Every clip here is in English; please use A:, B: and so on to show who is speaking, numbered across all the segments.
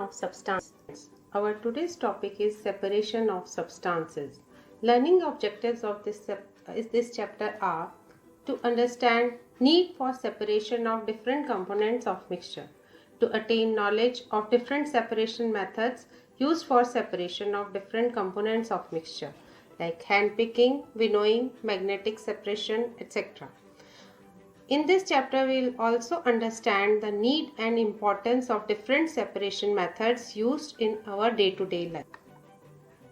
A: of substances. Our today's topic is separation of substances. Learning objectives of this chapter are to understand need for separation of different components of mixture, to attain knowledge of different separation methods used for separation of different components of mixture like hand picking, winnowing, magnetic separation, etc. In this chapter, we will also understand the need and importance of different separation methods used in our day-to-day life.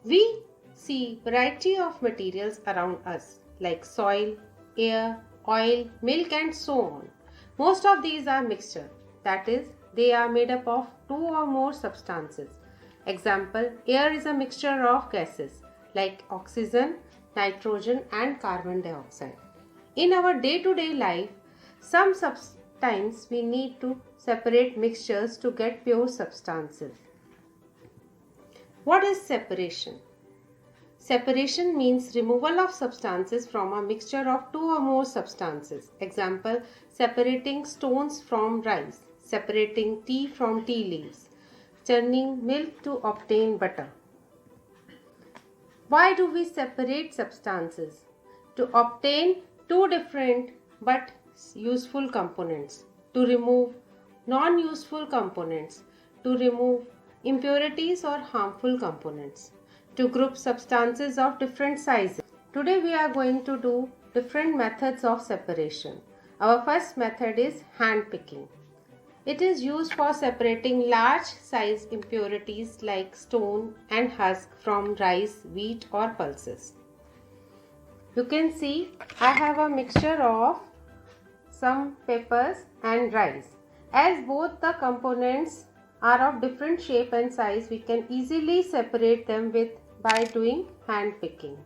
A: We see variety of materials around us like soil, air, oil, milk and so on. Most of these are mixture, that is, they are made up of two or more substances. Example, air is a mixture of gases like oxygen, nitrogen and carbon dioxide. In our day-to-day life, sometimes we need to separate mixtures to get pure substances. What is separation? Separation means removal of substances from a mixture of two or more substances. Example, separating stones from rice, separating tea from tea leaves, churning milk to obtain butter. Why do we separate substances? To obtain two different but useful components, to remove non-useful components, to remove impurities or harmful components, to group substances of different sizes. Today we are going to do different methods of separation. Our first method is hand picking. It is used for separating large size impurities like stone and husk from rice, wheat or pulses. You can see I have a mixture of some peppers and rice. As both the components are of different shape and size, we can easily separate them by doing hand picking.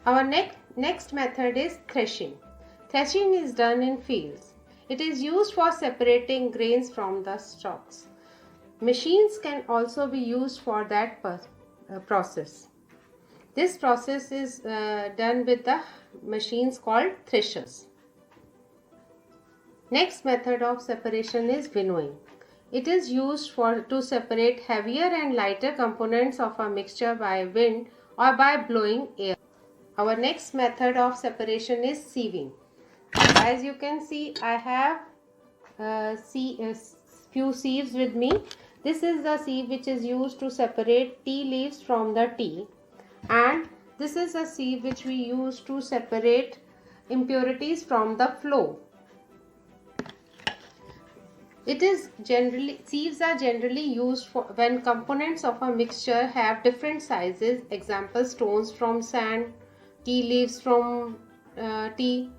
A: Our next method is threshing. Threshing is done in fields. It is used for separating grains from the stalks. Machines can also be used for that process. This process is done with the machines called threshers. Next method of separation is winnowing. It is used to separate heavier and lighter components of a mixture by wind or by blowing air. Our next method of separation is sieving. As you can see, I have few sieves with me. This is the sieve which is used to separate tea leaves from the tea, and this is a sieve which we use to separate impurities from the flour. Sieves are generally used for when components of a mixture have different sizes. Example, stones from sand, tea leaves from tea,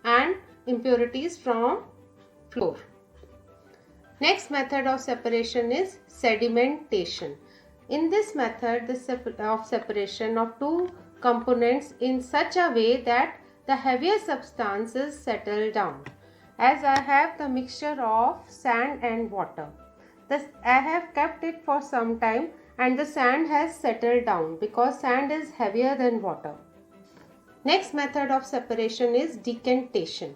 A: and impurities from flour. Next method of separation is sedimentation. In this method, of separation of two components in such a way that the heavier substances settle down. As I have the mixture of sand and water, I have kept it for some time and the sand has settled down because sand is heavier than water. Next method of separation is decantation.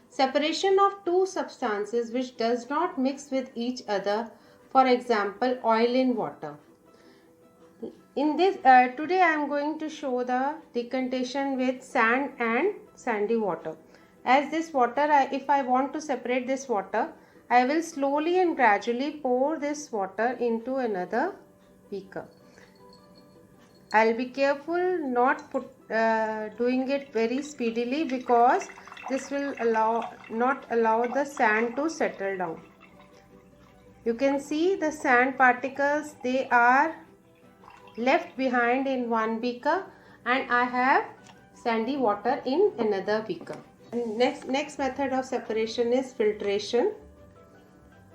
A: Separation of two substances which does not mix with each other, for example, oil in water. In this today I am going to show the decantation with sand and sandy water. As this water, if I want to separate this water, I will slowly and gradually pour this water into another beaker. I will be careful not doing it very speedily because this will not allow the sand to settle down. You can see the sand particles, they are left behind in one beaker and I have sandy water in another beaker. Next method of separation is filtration.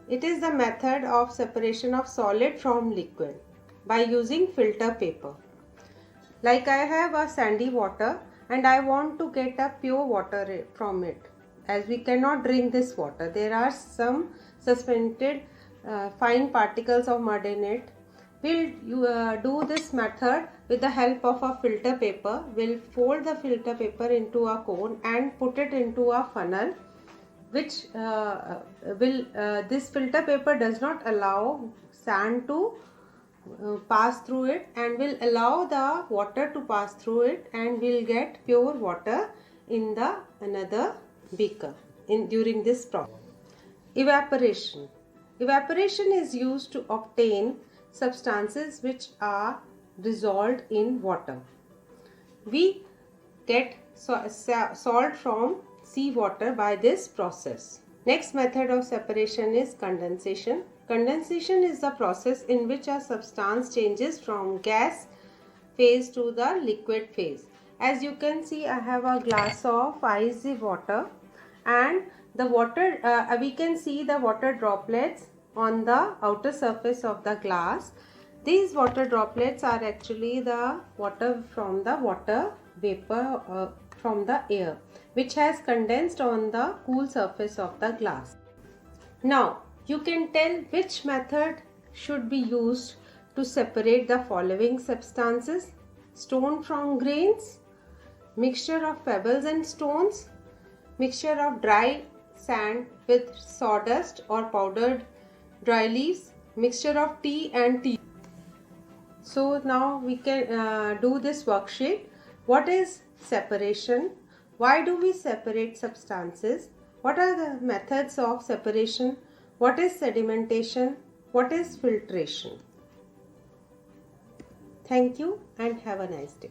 A: It is the method of separation of solid from liquid by using filter paper. Like I have a sandy water and I want to get a pure water from it. As we cannot drink this water, there are some suspended fine particles of mud in it. We'll do this method with the help of a filter paper. We'll fold the filter paper into a cone and put it into a funnel which this filter paper does not allow sand to pass through it, and will allow the water to pass through it, and we'll get pure water in the another beaker during this process. Evaporation. Evaporation is used to obtain substances which are dissolved in water. We get salt from seawater by this process. Next method of separation is condensation. Condensation is the process in which a substance changes from gas phase to the liquid phase. As you can see, I have a glass of icy water, and the water, we can see the water droplets on the outer surface of the glass. These water droplets are actually the water from the water vapor from the air, which has condensed on the cool surface of the glass. Now, you can tell which method should be used to separate the following substances: stone from grains, mixture of pebbles and stones, mixture of dry sand with sawdust or powdered dry leaves, mixture of tea and tea. So now we can do this worksheet. What is separation? Why do we separate substances? What are the methods of separation? What is sedimentation? What is filtration? Thank you and have a nice day.